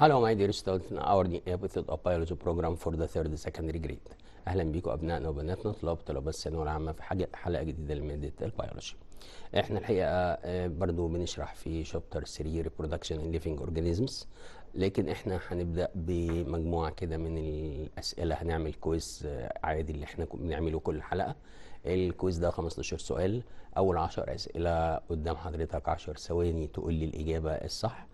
Hello my dear students in our new episode of biology program for the third secondary grade. اهلا بيكم ابنائنا وبناتنا طلاب الثانويه العامه في حلقه جديده لماده البيولوجي. احنا الحقيقه برضو بنشرح في شابتر 3 reproduction in living organisms، لكن احنا هنبدا بمجموعه كده من الاسئله. هنعمل كويز عادي اللي احنا بنعمله كل حلقه. الكويز ده 15 سؤال، اول 10 اسئله قدام حضرتك 10 ثواني تقول لي الاجابه الصح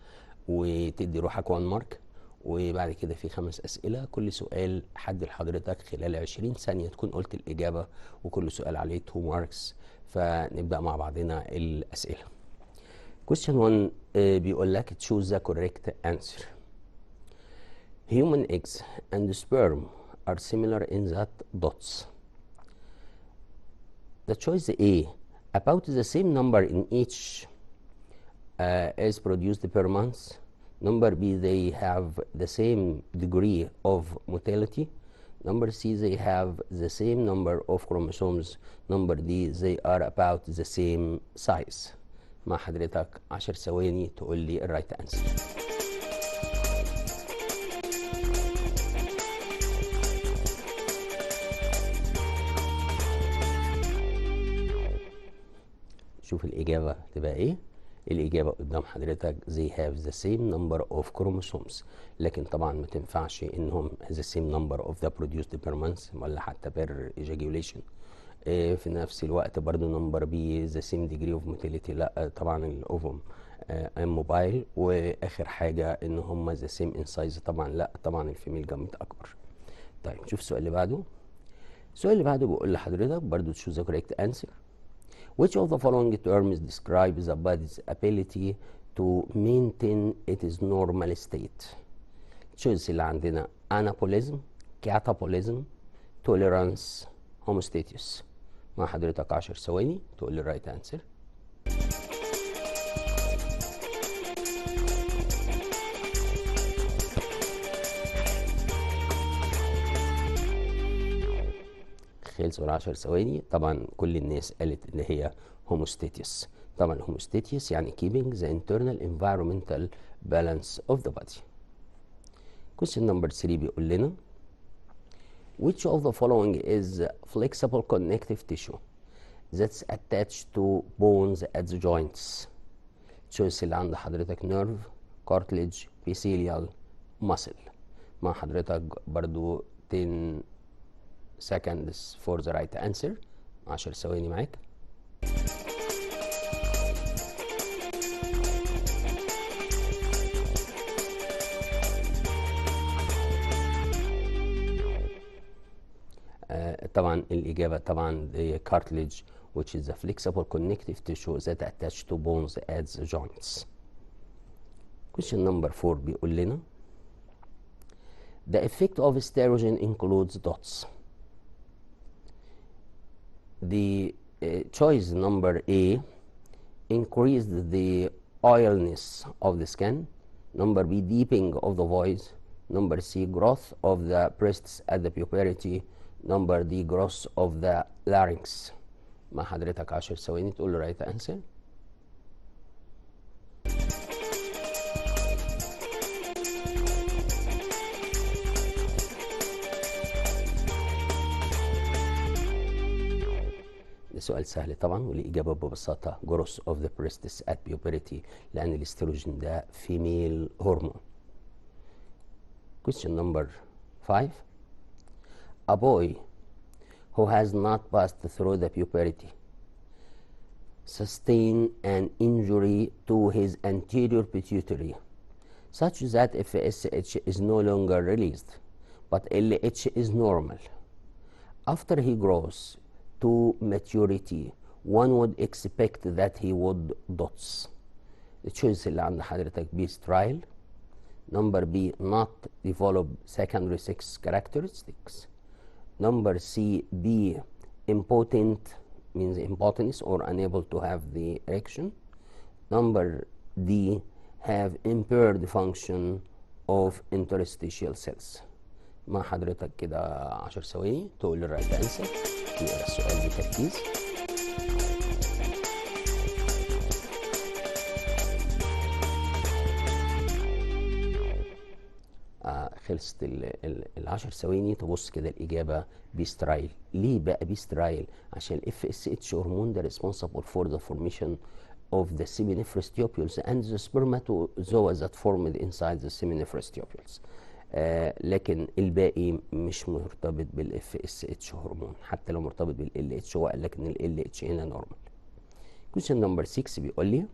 وتدي روحك 1 مارك، وبعد كده في 5 اسئله، كل سؤال حد لحضرتك خلال 20 ثانيه تكون قلت الاجابه، وكل سؤال عليه 2 ماركس. فنبدا مع بعضنا الاسئله. question 1 بيقول لك choose the correct answer. Human eggs and sperm are similar in that dots. The choice A, about the same number in each is produced per month. Number B, they have the same degree of motility. Number C, they have the same number of chromosomes. Number D, they are about the same size. مع حضرتك 10 ثواني تقول لي الرايت انسر. شوف الإجابة تبقى إيه؟ الإجابة قدام حضرتك they have the same number of chromosomes، لكن طبعا ما تنفعش إنهم the same number of the produced per month ولا حتى per ejaculation. في نفس الوقت برضو نمبر بي the same degree of motility، لا طبعا الأوفم موبايل. وآخر حاجة إن هم the same in size، طبعا لا، طبعا الفيميل جامت أكبر. طيب شوف السؤال اللي بعده. السؤال اللي بعده بيقول لحضرتك برضو choose the correct answer. Which of the following terms describes the body's ability to maintain its normal state? Choice اللي عندنا anabolism, catabolism, tolerance, homeostasis. مع حضرتك 10 ثواني تقول لي الرايت انسر. خلصوا ال 10 ثواني. طبعا كل الناس قالت ان هي هوموستاتيس. طبعا الهوموستاتيس يعني keeping the internal environmental balance of the body. question number 3 بيقول لنا which of the following is flexible connective tissue that's attached to bones at the joints? choice اللي عند حضرتك nerve, cartilage, epithelial, muscle. مع حضرتك برضو 10 seconds for the right answer. 10 ثواني معاك. طبعا الإجابة طبعا the cartilage which is a flexible connective tissue that attached to bones at the joints. question number 4 بيقول لنا the effect of estrogen includes dots. The choice number A, increased the oiliness of the skin. Number B, deepening of the voice. Number C, growth of the breasts at the puberty. Number D, growth of the larynx. مع حضرتك 10 ثواني تقول له right answer. سؤال سهل طبعا، والإجابة ببساطة growth of the breasts at puberty، لأن الاستروجين ده female hormone. question number 5 a boy who has not passed through the puberty sustain an injury to his anterior pituitary such that FSH is no longer released but LH is normal. After he grows to maturity, one would expect that he would dots. The choice اللي عند حضرتك B, sterile. Number B, not develop secondary sex characteristics. Number C, B, impotent, means impotence or unable to have the erection. Number D, have impaired function of interstitial cells. مع حضرتك كده 10 ثواني تقول لي الرايت انسر. نقرا السؤال بتركيز. خلصت ال10 ثواني تبص كده الإجابة بيسترايل. ليه بقى بيسترايل؟ عشان الاف اس اتش هرمون ده responsible for the formation of the seminiferous tubules and the spermatozoa that formed inside the seminiferous tubules. لكن الباقي مش مرتبط بالاف اس اتش هرمون، حتى لو مرتبط بالال اتش هو قال لك ان ال اتش هنا نورمال. question number 6 بيقول لي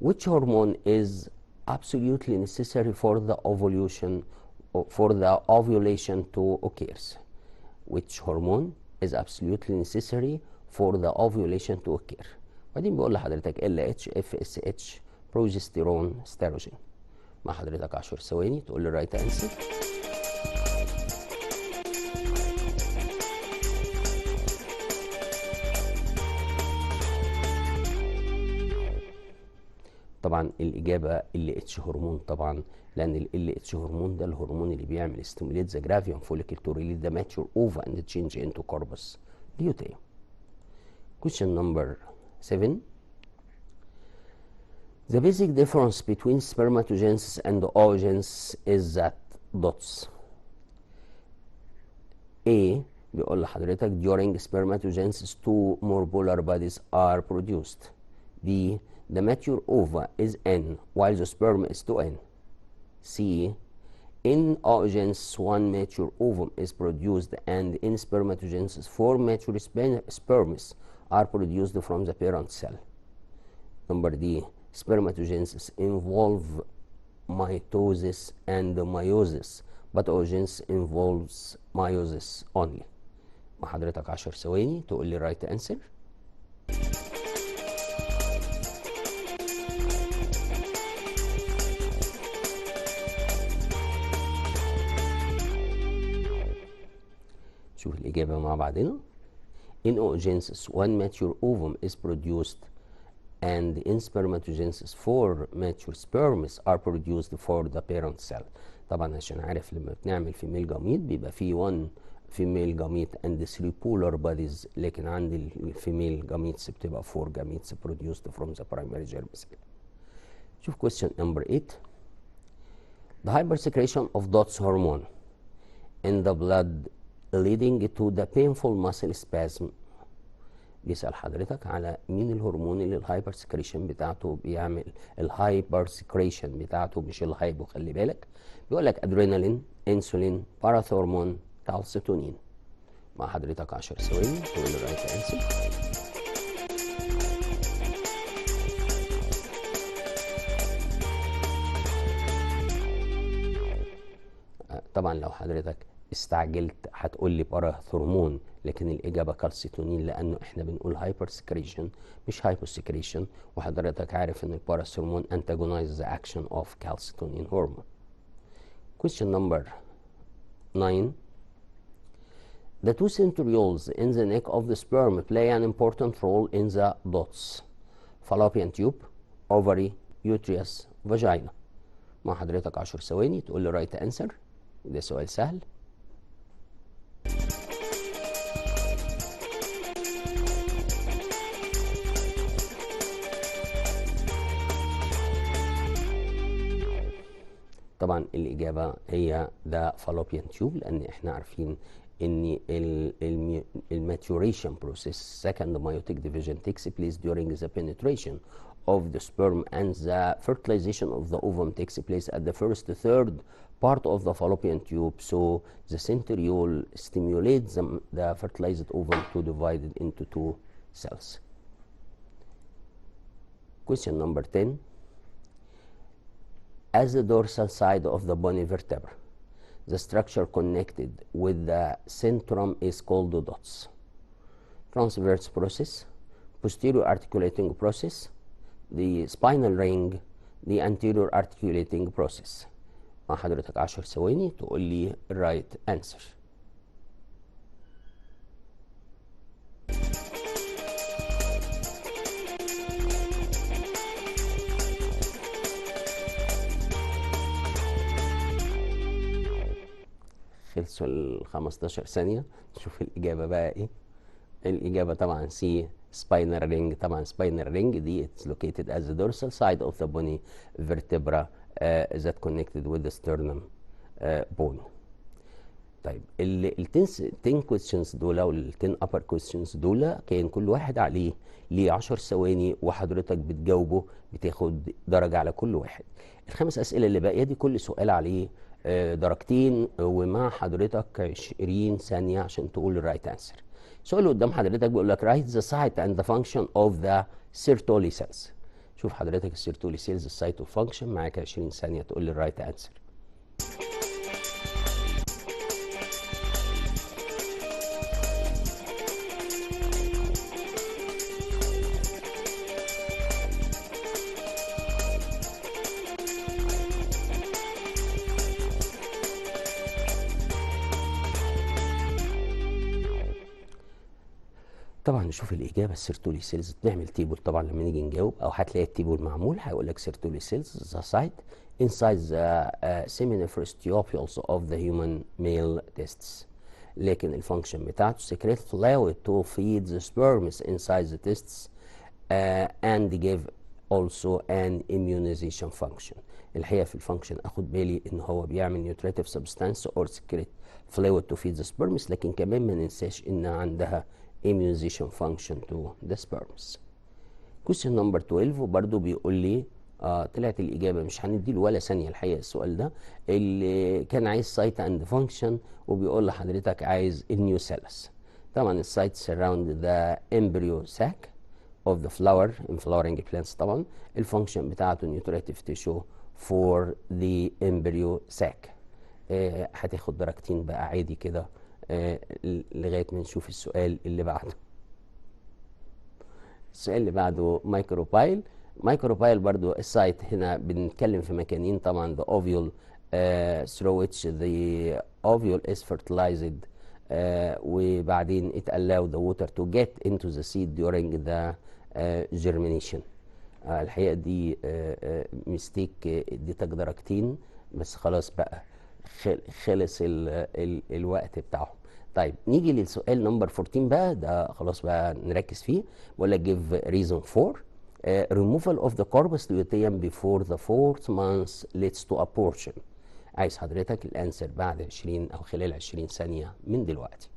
which hormone is absolutely necessary for the ovulation to occurs. Which hormone is absolutely necessary for the ovulation to occur. وبعدين بيقول لحضرتك LH FSH بروجستيرون ستيروجين. مع حضرتك 10 ثواني تقول لي الرايت انسر. طبعا الاجابه LH هرمون طبعا، لان ال LH هرمون ده الهرمون اللي بيعمل stimulate the gravium follicle to release the mature ova and change into corpus luteum. question number 7. The basic difference between spermatogenesis and oogenesis is that dots. A بيقول لحضرتك during spermatogenesis two more polar bodies are produced. B the mature ova is N while the sperm is 2N. C in oogenesis one mature ovum is produced and in spermatogenesis four mature sperms are produced from the parent cell. Number D spermatogenesis involve mitosis and meiosis but oogenesis involves meiosis only. مع حضرتك 10 ثواني تقول لي right answer. شوف الإجابة مع بعضنا. In oogenesis one mature ovum is produced and in spermatogenesis four mature sperms are produced for the parent cell. طبعا عشان عارف لما بنعمل فيميل جاميت بيبقى فيه 1 فيميل جاميت and 3 polar bodies، لكن عند الفيميل جاميتس بتبقى 4 جاميتس produced from the primary germ cell. شوف question number 8. The hypersecretion of DOTS hormone in the blood leading to the painful muscle spasm. بيسأل حضرتك على مين الهرمون اللي الهايبر سكريشن بتاعته بيعمل الهايبر سكريشن بتاعته مش الهايبو، خلي بالك. بيقول لك ادرينالين، انسولين، باراثورمون، كالسيتونين. مع حضرتك 10 ثواني تقول لي الرايت انسر. طبعا لو حضرتك استعجلت هتقول لي باراثورمون، لكن الاجابه كالسيتونين لانه احنا بنقول هايبر سكريشن مش هايبو سكريشن، وحضرتك عارف ان الباراثورمون antagonize the action of calcitonin hormone. question number 9. The two centrioles in the neck of the sperm play an important role in the dots. fallopian tube, ovary, uterus, vagina. مع حضرتك 10 ثواني تقول لي رايت انسر. ده سؤال سهل. طبعا الإجابة هي ده fallopian tube، لأن احنا عارفين إن المaturation process second meiotic division takes place during the penetration of the sperm and the fertilization of the ovum takes place at the first third part of the fallopian tube. So the centriole stimulates the fertilized ovum to divide it into two cells. question number 10. As the dorsal side of the bony vertebra, the structure connected with the centrum is called the dots. Transverse process, posterior articulating process, the spinal ring, the anterior articulating process. مع حضرتك 10 ثواني تقول لي right answer. خلصوا ال 15 ثانية. نشوف الإجابة بقى إيه. الإجابة طبعا سي spinal ring. طبعا spinal ring دي it's located as the dorsal side of the bony vertebra that connected with the sternum بون. طيب ال 10 questions دول او ال 10 upper questions دول كان كل واحد عليه ليه 10 ثواني وحضرتك بتجاوبه، بتاخد درجة على كل واحد. الخمس أسئلة اللي باقية دي كل سؤال عليه درجتين، ومع حضرتك 20 ثانية عشان تقول الرايت انسر. السؤال اللي قدام حضرتك بيقول لك write the site and the function of the Sertoli cells. شوف حضرتك السيرتولي سيلز السايت والفانكشن، معاك 20 ثانية تقول لي الرايت انسر. طبعا نشوف الاجابه. السيرتولي سيلز بنعمل تيبل طبعا لما نيجي نجاوب، او هتلاقي التيبل معمول هيقول لك سيرتولي سيلز ذا سايت inside the seminiferous tubules of the human male testes. لكن الفانكشن بتاعته secrete fluid to feed the sperms inside the testes and give also an immunization function. الحقيقه في الفانكشن اخد بالي ان هو بيعمل nutritive substance or secrete fluid to feed the sperms، لكن كمان ما ننساش ان عندها immunization function to the sperms. question number 12 وبرده بيقول لي طلعت الإجابة، مش هنديله ولا ثانية الحقيقة. السؤال ده اللي كان عايز site and function، وبيقول لحضرتك عايز النيوسيلس. طبعا السايت surround the embryo sac of the flower in flowering plants. طبعا الفانكشن بتاعته nutritive tissue for the embryo sac. هتاخد درجتين بقى عادي كده لغايه ما نشوف السؤال اللي بعده. السؤال اللي بعده مايكروبايل. مايكروبايل برضو السايت هنا بنتكلم في مكانين طبعا. the ovule through which the ovule is fertilized وبعدين it allow the water to get into the seed during the germination. الحقيقه دي ميستيك، اديتك درجتين بس خلاص بقى خلص الوقت بتاعهم. طيب نيجي للسؤال نمبر 14 بقى، ده خلاص بقى نركز فيه. بقول لك give reason for removal of the corpus luteum before the 4th month leads to abortion. عايز حضرتك الانسر بعد 20 او خلال 20 ثانية من دلوقتي.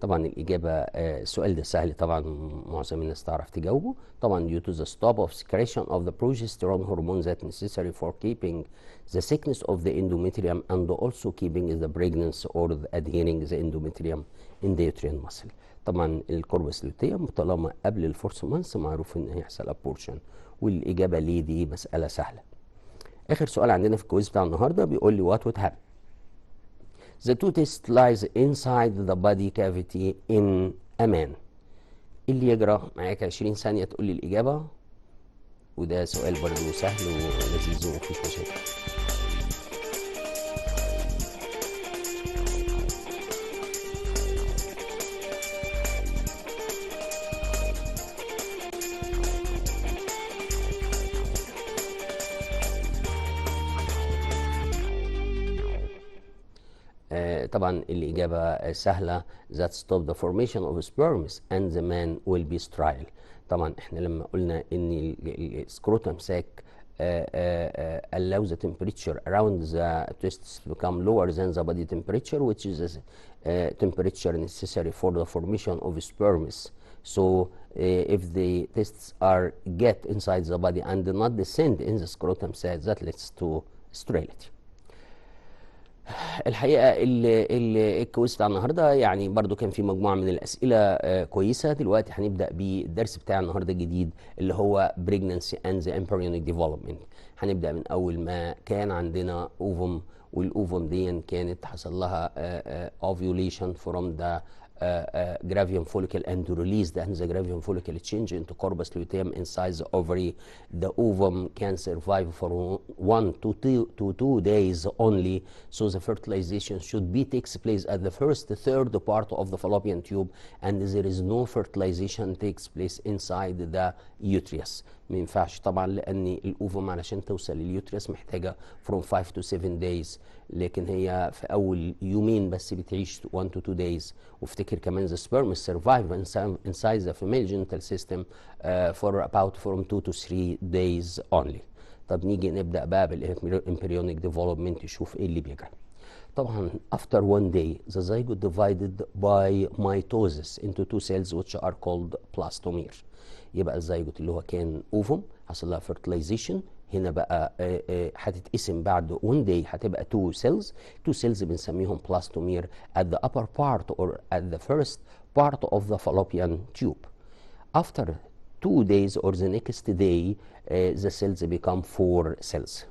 طبعا الإجابة السؤال ده سهل طبعا، معظم الناس تعرف تجاوبه. طبعا due to the stop of secretion of the progesterone hormone that necessary for keeping the thickness of the endometrium and also keeping the pregnancy or the adhering the endometrium in the uterine muscle. طبعا الكوربس لوتيوم طالما قبل الفورث مانث معروف ان هيحصل ابورشن، والإجابة ليه دي مسألة سهلة. آخر سؤال عندنا في الكويز بتاع النهارده بيقول لي what would happen the two tests lies inside the body cavity in a man. اللي يجرى معاك 20 ثانية تقول لي الإجابة، وده سؤال برضه سهل ولذيذ ومفيش مشاكل. طبعا الإجابة سهلة that stop the formation of sperms and the man will be sterile. طبعا احنا لما قلنا ان السكروتم ساك allow the temperature around the testes to become lower than the body temperature, which is the temperature necessary for the formation of sperms. So if the testes are get inside the body and not descend in the scrotum sac, that leads to sterility. الحقيقه الكويز بتاع النهارده يعني برضو كان في مجموعه من الاسئله كويسه. دلوقتي هنبدا بالدرس بتاع النهارده الجديد اللي هو pregnancy and the embryonic development. هنبدا من اول ما كان عندنا اوفم، والاوفم دي كانت حصل لها ovulation from the gravium follicle and released, and the gravium follicle change into corpus luteum inside the ovary. The ovum can survive for 1 to 2 days only, so the fertilization should be takes place at the first third part of the fallopian tube, and there is no fertilization takes place inside the uterus. ما ينفعش طبعا، لان الاوفم علشان توصل لليوتريس محتاجه from 5 to 7 days، لكن هي في اول يومين بس بتعيش 1 to 2 days. وافتكر كمان the sperm survive inside the female genital system for about from 2 to 3 days only. طب نيجي نبدا بقى بالامبريونيك ديفلوبمنت، نشوف ايه اللي بيجرى. طبعا after 1 day the zygote divided by mitosis into 2 cells which are called blastomere. يبقى الزيجوت اللي هو كان اوفم حصل لها fertilization، هنا بقى هتتقسم بعد 1 day، هتبقى 2 cells. 2 cells بنسميهم blastomere at the upper part or at the first part of the fallopian tube. After 2 days or the next day the cells become 4 cells.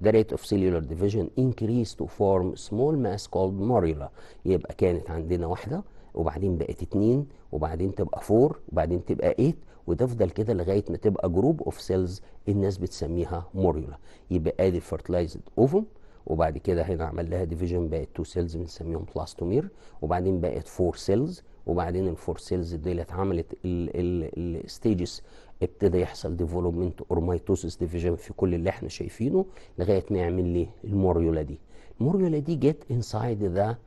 The rate of cellular division increased to form small mass called morula. يبقى كانت عندنا واحدة وبعدين بقت 2 وبعدين تبقى 4 وبعدين تبقى 8 وتفضل كده لغايه ما تبقى جروب اوف سيلز الناس بتسميها موريولا. يبقى ادي فرتلايزد اوفم، وبعد كده هنا عمل لها ديفيجن بقت 2 سيلز بنسميهم بلاستومير، وبعدين بقت 4 سيلز، وبعدين ال4 سيلز ديت عملت الستيجز، ابتدى يحصل ديفلوبمنت اور ميتوسيس ديفيجن في كل اللي احنا شايفينه لغايه ما يعمل لي الموريولا دي. الموريولا دي جت انسايد ذا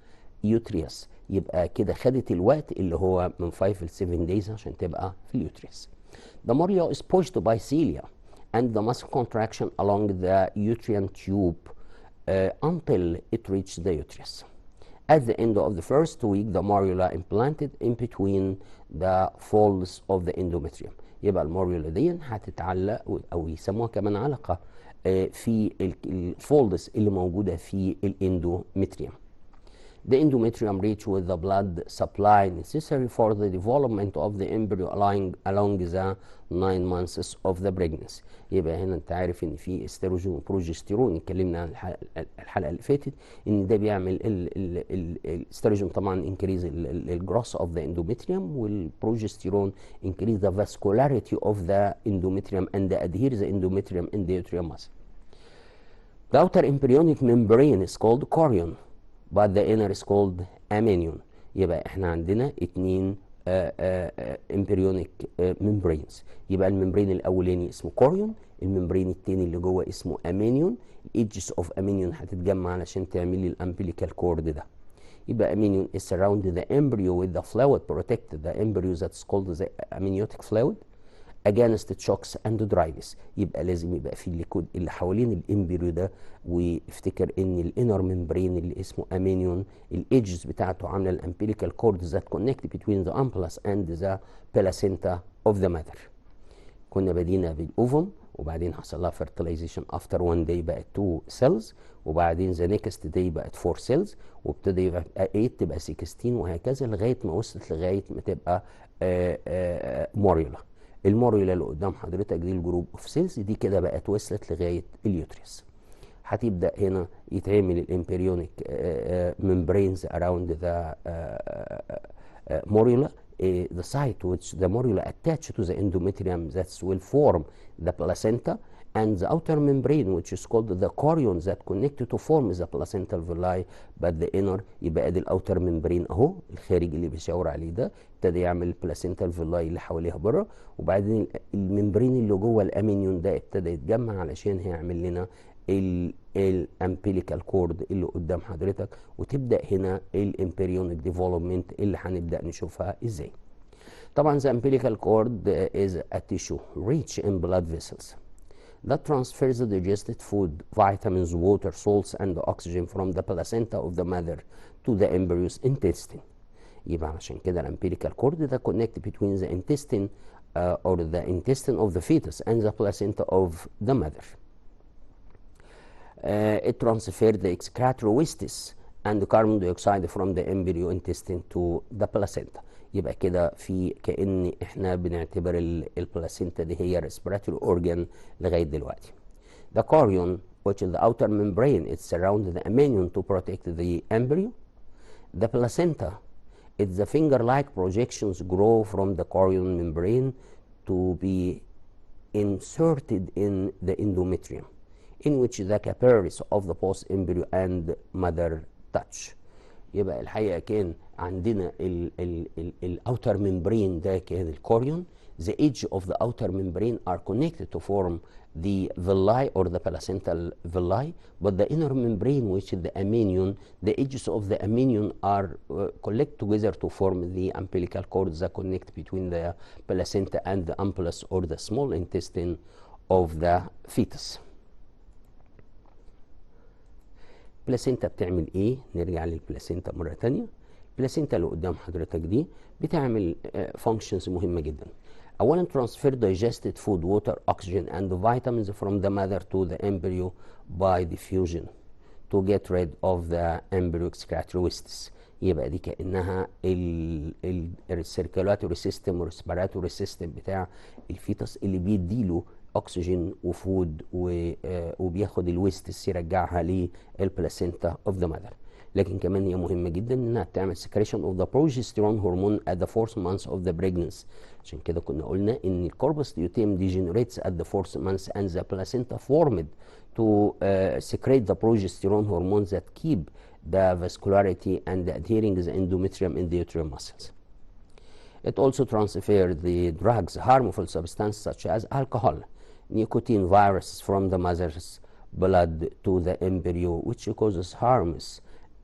يوتريوس، يبقى كده خدت الوقت اللي هو من 5 ل 7 days عشان تبقى في اليوتريس. The morula is pushed by cilia and the muscle contraction along the uterine tube until it reaches the uterus. At the end of the first week, the morula implanted in between the folds of the endometrium. يبقى الموريولا دي هتتعلق او يسموها كمان علقه في الفولدز اللي موجوده في الاندومتريوم. The endometrium reach with the blood supply necessary for the development of the embryo along the 9 months of the pregnancy. يبقى هنا انت عارف ان في استروجين وبروجستيرون، اتكلمنا عن الحلقه اللي فاتت ان ده بيعمل الاستروجين طبعا انكريز الجروس اوف ذا اندومتريوم، والبروجستيرون انكريز ذا vascularity of the endometrium and adhere the endometrium in the uterine muscle. The outer embryonic membrane is called chorion, but the inner is called amnion. يبقى احنا عندنا 2 embryonic membranes. يبقى الممبرين الاولاني اسمه كوريون، الممبرين الثاني اللي جوه اسمه امينيون. الايدجز اوف امينيون هتتجمع علشان تعمل لي الامبليكال كورد ده. يبقى امينيون is surround the embryo with the fluid protect the embryo that's called the amniotic fluid against shocks and dryness. يبقى لازم يبقى في الليكود اللي حوالين الامبريو ده، وافتكر ان الانر ممبرين اللي اسمه امينيون الايدجز بتاعته عامله الامبليكال كورد that connect between the ampullus and the placenta of the mother. كنا بدينا بالاوفم وبعدين حصل لها fertilization after 1 day بقت 2 cells، وبعدين the next day بقت 4 cells، وابتدى يبقى 8 تبقى 16 وهكذا لغايه ما وصلت لغايه ما تبقى موريولا. الموريولا اللي قدام حضرتك دي الجروب اوف سيلز دي كده بقت وصلت لغايه اليوتريس. هتبدا هنا يتعمل الامبريونيك ممبرينز اراوند ذا morula. The site which the morula attached to the endometrium that will form the placenta, and the outer membrane which is called the chorion that connected to form the placental villi, but the inner. يبقى ادي الاوتر ممبرين اهو الخارج اللي بيشاور عليه ده ابتدى يعمل البلاسنتال فيلاي اللي حواليها بره، وبعدين الممبرين اللي جوه الامينيون ده ابتدى يتجمع علشان هيعمل لنا الامبليكال كورد اللي قدام حضرتك، وتبدا هنا الامبريونيك ديفلوبمنت اللي هنبدا نشوفها ازاي. طبعا the umbilical cord is a tissue rich in blood vessels that transfers the digested food, vitamins, water, salts, and oxygen from the placenta of the mother to the embryo's intestine. يبقى عشان كده الامبليكال كورد ده connect between the intestine or the intestine of the fetus and the placenta of the mother. It transferred the excretory wastes and the carbon dioxide from the embryo intestine to the placenta. يبقى كده في كأن احنا بنعتبر البلاسينتا دي هي respiratory organ لغاية دلوقتي. The chorion which is the outer membrane it surrounds the amnion to protect the embryo. The placenta It's the finger-like projections grow from the chorion membrane to be inserted in the endometrium, in which the capillaries of the post-embryo and mother touch. يبقى الحقيقة كان عندنا الأوتر membrane ده كان الكوريون. The edge of the outer membrane are connected to form the villi or the placental villi, but the inner membrane, which is the amnion, the edges of the amnion are collect together to form the umbilical cord that connect between the placenta and the ampullus or the small intestine of the fetus. البلاسينتا بتعمل ايه؟ نرجع للبلاسينتا مرة تانية. البلاسينتا اللي قدام حضرتك دي بتعمل functions مهمة جدا. أولا transfer digested food, water, oxygen and vitamins from the mother to the embryo by diffusion to get rid of the embryo excretory wastes. يبقى دي كأنها السيركولاتوري سيستم والريسبيراتوري سيستم بتاع الفيتس اللي بيديله اكسجين وفود وبياخد الويستس يرجعها للبلاسينتا اوف ذا ماذر. لكن كمان هي مهمه جدا انها تعمل secretion of the progesterone hormone at the 4th month of the pregnancy. عشان كده كنا قلنا ان الكوربس ليوتيم degenerates at the 4th month and the placenta formed to secrete the progesterone hormones that keep the vascularity and adhering the endometrium in the uterine muscles. It also transfers the drugs, harmful substances such as alcohol, nicotine, viruses from the mother's blood to the embryo, which causes harms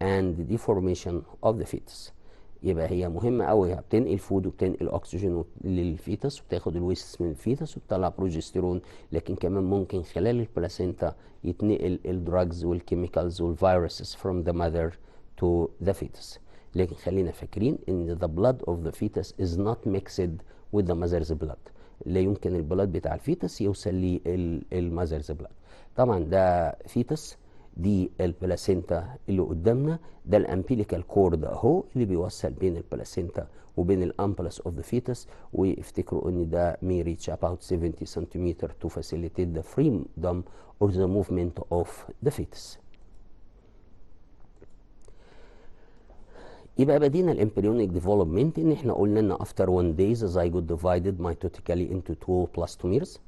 and deformation of the fetus. يبقى هي مهمة أوي، بتنقل فود وبتنقل أكسجين للفيتس وبتاخد الويستس من الفيتس وبتطلع بروجستيرون، لكن كمان ممكن خلال البلاسينتا يتنقل الدراجز والكيميكالز والفيروسز from the mother to the fetus. لكن خلينا فاكرين ان the blood of the fetus is not mixed with the mother's blood. لا يمكن البلاد بتاع الفيتس يوصل للمذرز بلاد. طبعا ده فيتس، دي البلاسينتا اللي قدامنا، ده الامبيليكال كورد اهو اللي بيوصل بين البلاسينتا وبين الامبلس اوف ذا فيتس. وافتكروا ان ده may reach about 70 cm to facilitate the freedom or the movement of the fetus. يبقى بدينا الامبريونيك ديفلوبمنت ان احنا قلنا ان after 1 day the zygote divided mitotically into 2 blastomeres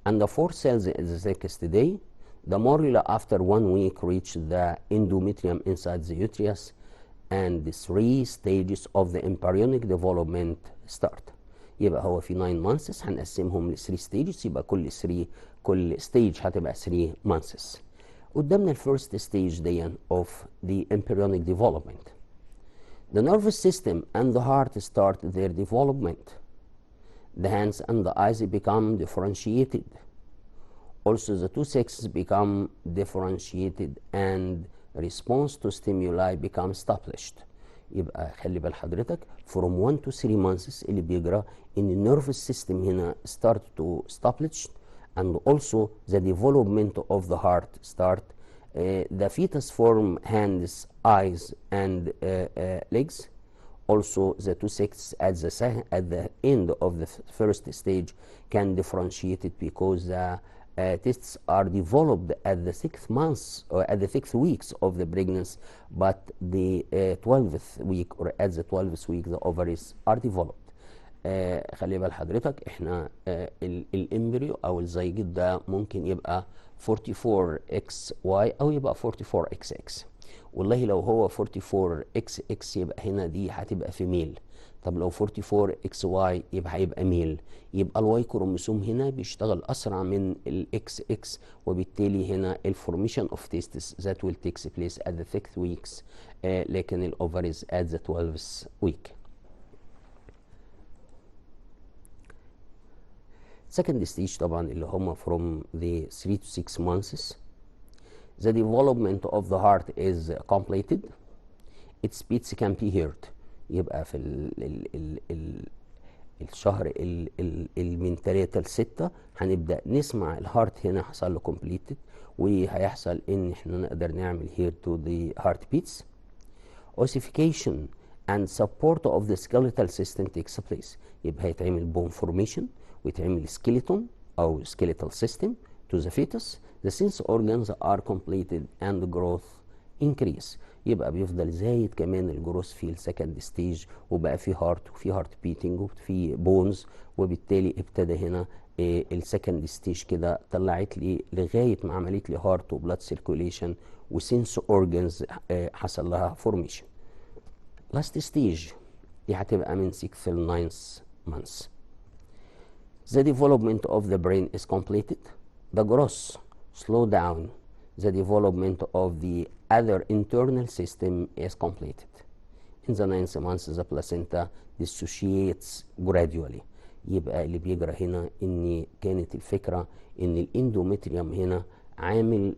and the 4 cells at the 6th day. The morula after 1 week reach the endometrium inside the uterus and the 3 stages of the embryonic development start. يبقى هو في 9 months هنقسمهم ل 3 stages، يبقى كل stage هتبقى 3 months. قدامنا الفيرست ستيج دي of the embryonic development. The nervous system and the heart start their development. The hands and the eyes become differentiated. Also, the two sexes become differentiated and response to stimuli becomes established. يبقى خلي بال حضرتك from 1 to 3 months اللي بيجرى ان nervous system هنا start to establish and also the development of the heart start. The fetus form hands, eyes and legs. Also the two sexes at the end of the first stage can differentiate it because the tests are developed at the 6th month or at the 6th weeks of the pregnancy, but the 12th week or at the 12th week the ovaries are developed. خلي بال حضرتك احنا الامبريو او الزيجيت ده ممكن يبقى 44XY او يبقى 44XX. والله لو هو 44XX يبقى هنا دي هتبقى فيميل. طب لو 44XY يبقى هيبقى ميل. يبقى الواي كروموسوم هنا بيشتغل اسرع من الاكس اكس، وبالتالي هنا الفورميشن اوف تيستس ذات ويل تيكس بليس ات ذا 6th ويكس، لكن الاوفريز ات ذا 12th ويك. second stage طبعا اللي هم from the 3 to 6 months. The development of the heart is completed. Its beats can be heard. يبقى في الشهر من 3 ل 6 هنبدأ نسمع الهارت هنا حصل له completed، وهيحصل ان احنا نقدر نعمل hear to the heart beats. Ossification and support of the skeletal system takes place. يبقى هيتعمل bone formation ويتعمل skeleton أو skeletal system to the fetus. The sense organs are completed and growth increase، يبقى بيفضل زايد كمان الجروث في السكند ستيج، وبقى في هارت وفي هارت بيتنج وفي بونز، وبالتالي ابتدى هنا السكند ستيج كده طلعت لي لغايه ما عملت لي هارت وبلاد سيركوليشن وسنس اورجنز حصل لها فورميشن. لاست ستيج دي هتبقى من 6 ل 9 months. The development of the brain is completed. The growth slow down. The development of the other internal system is completed. In the 9th month the placenta dissociates gradually. يبقى اللي بيجرى هنا ان كانت الفكره ان الاندومتريوم هنا عامل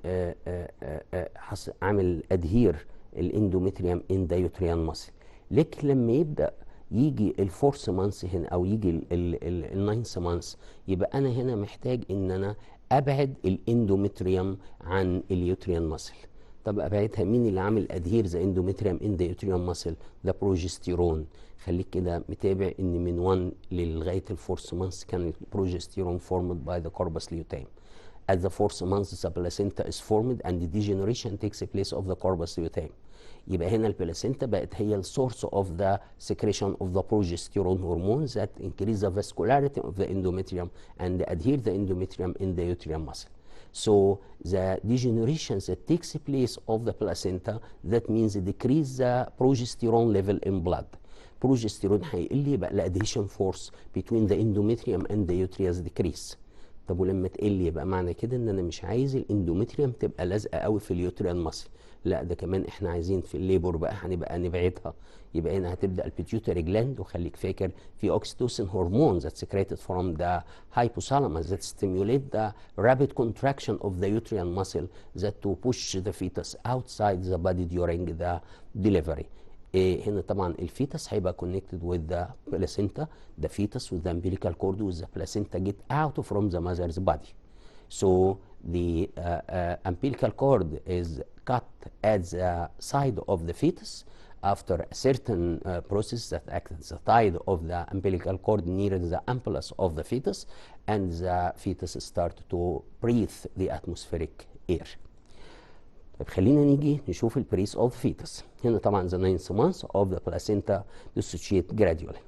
عامل ادهير الاندومتريوم ان ذا يوتريان ماسل، لكن لما يبدا يجي الفورث مانث هنا او يجي الناينث مانث، يبقى انا هنا محتاج ان انا ابعد الاندومتريوم عن اليوتريان ماسل. طب ابعدها مين اللي عامل ادهير ذا اندومتريوم ان ذا يوتريان ماسل؟ ذا بروجستيرون. خليك كده متابع ان من 1 لغايه الفورث مانث كان البروجستيرون formed by the corpus luteum. At the fourth month the placenta is formed and the degeneration takes place of the corpus luteum. يبقى هنا البلاسينتا بقت هي السورس of the secretion of the progesterone hormone that increase the vascularity of the endometrium and adhere the endometrium in the uterine muscle. So the degeneration that takes place of the placenta, that means decrease the progesterone level in blood. progesterone هيقل، يبقى الادهيشن فورس between the endometrium and the uterus decrease. طب ولما تقل يبقى معنى كده ان انا مش عايز الاندومتريوم تبقى لازقه قوي في اليوتريان ماسل، لا ده كمان احنا عايزين في الليبر بقى هنبقى نبعدها. يبقى هنا هتبدا البيتيوتري جلاند، وخليك فاكر في اوكسيتوسين هرمون that secreted from the hypothalamus that stimulate the rapid contraction of the uterine muscle that to push the fetus outside the body during the delivery. هنا طبعا الفيتس هيبقى connected with the placenta, the fetus with the umbilical cord with the placenta get out from the mother's body. So the umbilical cord is cut at the side of the fetus after a certain process that acts as the tide of the umbilical cord near the ampullus of the fetus, and the fetus start to breathe the atmospheric air. طيب خلينا نيجي نشوف البريس اوف فيتس. هنا طبعا the 9th month of the placenta dissociate gradually.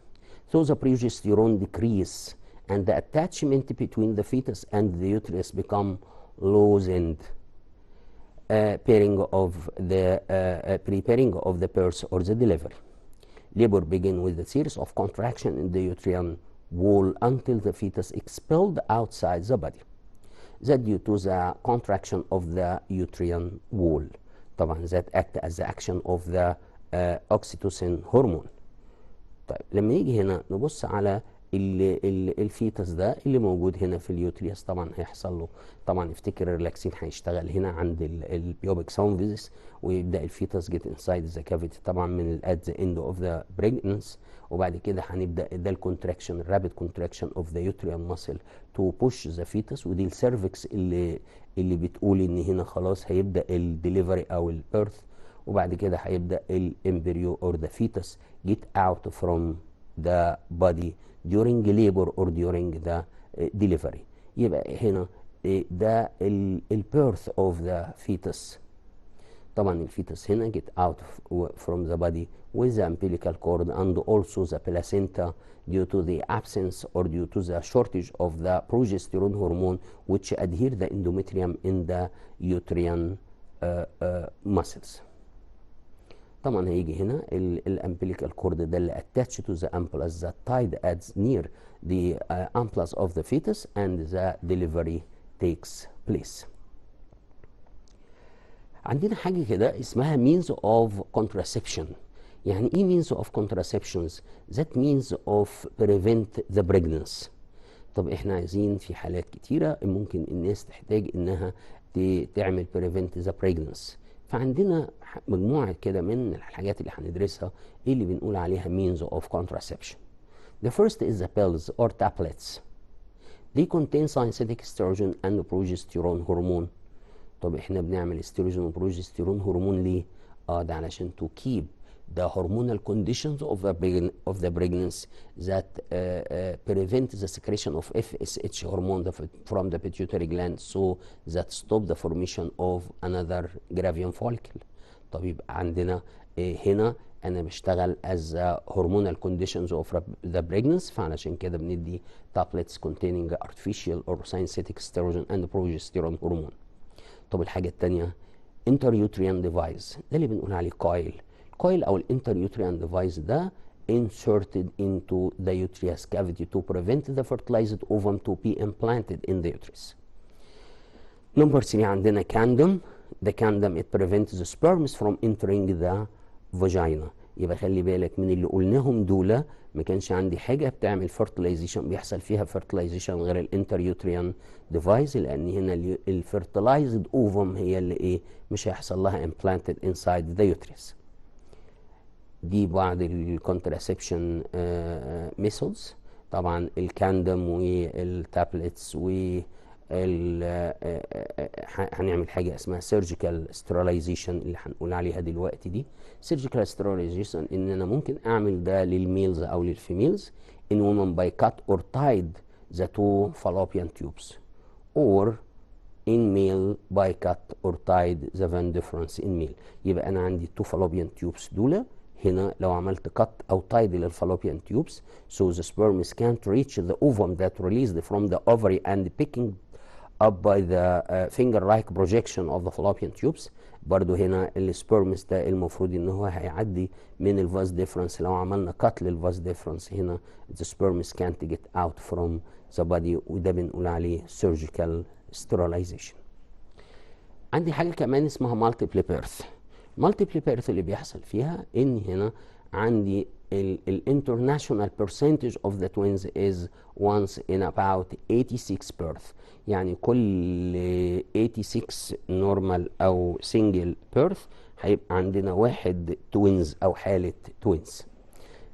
So the progesterone decrease and the attachment between the fetus and the uterus become loosened, preparing of the birth or the delivery. Labor begin with a series of contraction in the uterine wall until the fetus expelled outside the body. That due to the contraction of the uterine wall. طبعا that act as the action of the oxytocin hormone. طيب لما يجي هنا نبص على الفيتس ده اللي موجود هنا في اليوتريس، طبعا هيحصل له طبعا افتكر الريلاكسين هيشتغل هنا عند البيوبيك ساوند فيزيس، ويبدا الفيتس جيت انسايد ذا كافيتي طبعا من ات ذا اند اوف ذا بريجننس، وبعد كده هنبدا ده الكونتراكشن الرابيد كونتراكشن اوف ذا يوتريان ماسل تو بوش ذا فيتس، ودي السيرفكس اللي بتقول ان هنا خلاص هيبدا الدليفري او البيرث، وبعد كده هيبدا الامبريو اور ذا فيتس جيت اوت فروم ذا بادي during labor or during the delivery. يبقى هنا ده البيرث of the fetus. طبعا الفيتس هنا get out from the body with the umbilical cord and also the placenta due to the absence or due to the shortage of the progesterone hormone which adhere the endometrium in the uterine muscles. طبعا هيجي هنا الامبليكال كورد ده اللي attached to the ampullus that tied at near the ampullus of the fetus and the delivery takes place. عندنا حاجة كده اسمها means of contraception. يعني ايه means of contraceptions؟ that means of prevent the pregnancy. طب احنا عايزين في حالات كتيرة ممكن الناس تحتاج انها تعمل prevent the pregnancy. فعندنا مجموعة كده من الحاجات اللي هندرسها ايه اللي بنقول عليها means of contraception. The first is the pills or tablets. They contain synthetic estrogen and progesterone hormone. طب احنا بنعمل استروجين وبروجستيرون هرمون ليه؟ ده علشان to keep the hormonal conditions of the pregnancy that prevent the secretion of FSH hormone from the pituitary gland, so that stop the formation of another gravian follicle. طب يبقى عندنا هنا انا بشتغل as hormonal conditions of the pregnancy، فعلشان كده بندي tablets containing artificial or synthetic estrogen and progesterone hormone. طب الحاجة التانية intrauterine device، ده اللي بنقول عليه coil او الانتريوتريان device ده inserted into the uterus cavity to prevent the fertilized ovum to be implanted in the uterus. Number 3 عندنا condom. The condom it prevents the sperms from entering the vagina. يبقى خلي بالك من اللي قلناهم دول ما كانش عندي حاجه بتعمل fertilization بيحصل فيها fertilization غير الانتريوتريان ديفايس، لان هنا الفيرتلايزد اوفم هي اللي ايه مش هيحصل لها implanted inside the uterus. دي بعض الكونتراسبشن ميثودز. طبعا الكاندم والتابلتس هنعمل حاجه اسمها سيرجيكال ستيرلايزيشن اللي هنقول عليها دلوقتي. دي سيرجيكال ستيرلايزيشن ان انا ممكن اعمل ده للميلز او للفيميلز in women by cut or tied the two fallopian tubes or in male by cut or tied the vein difference in male. يبقى انا عندي two fallopian tubes دول هنا لو عملت cut او tied للفالوبيان tubes so the sperms can't reach the ovum that released from the ovary and picking up by the finger-like projection of the fallopian tubes. برضو هنا السبرمز ده المفروض ان هو هيعدي من الفاز ديفرنس. لو عملنا cut للفاز ديفرنس هنا the sperms can't get out from the body، وده بنقول عليه surgical sterilization. عندي حاجة كمان اسمها multiple birth. multiple birth اللي بيحصل فيها ان هنا عندي international percentage of the twins is once in about 86 birth. يعني كل 86 normal او single birth هيبقى عندنا واحد twins او حالة twins.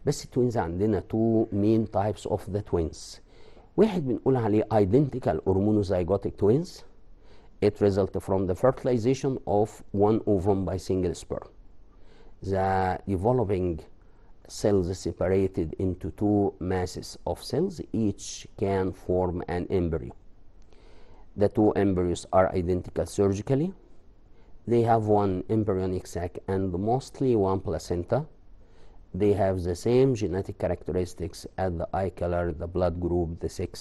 بس التوينز عندنا two main types of the twins. واحد بنقول عليه identical or monozygotic twins. It results from the fertilization of one ovum by single sperm. The developing cells separated into two masses of cells, each can form an embryo. The two embryos are identical surgically. They have one embryonic sac and mostly one placenta. They have the same genetic characteristics as the eye color, the blood group, the sex.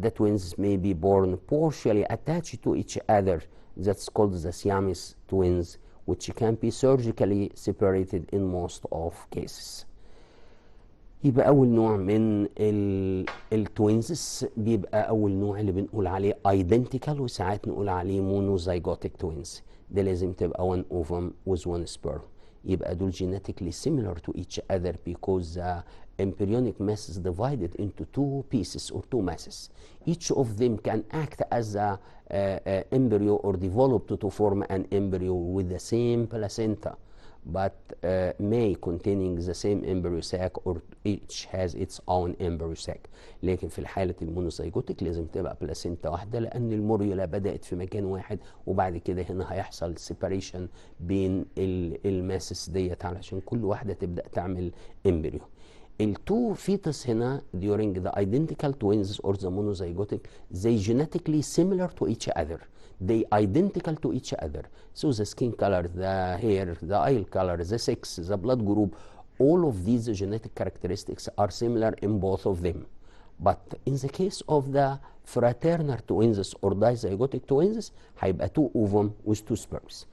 The twins may be born partially attached to each other. That's called the Siamese twins, which can be surgically separated in most of cases. يبقى أول نوع من التوينز بيبقى أول نوع اللي بنقول عليه identical، وساعات نقول عليه monozygotic twins. ده لازم تبقى one ovum with one sperm. يبقى دول genetically similar to each other because the embryonic mass is divided into two pieces or two masses. Each of them can act as a embryo or develop to form an embryo with the same placenta, but may containing the same embryo sac or each has its own embryo sac. لكن في الحالة المونوزيجوتيك لازم تبقى بلاسينتا واحدة، لأن الموريولا بدأت في مكان واحد وبعد كده هنا هيحصل separation بين الماسس ديت علشان كل واحدة تبدأ تعمل embryo. التو فيتس هنا during the identical twins or the monozygotic they genetically similar to each other. They identical to each other. So the skin color, the hair, the eye color, the sex, the blood group, all of these genetic characteristics are similar in both of them. But in the case of the fraternal twins or dizygotic twins هيبقى two ovum with two sperms.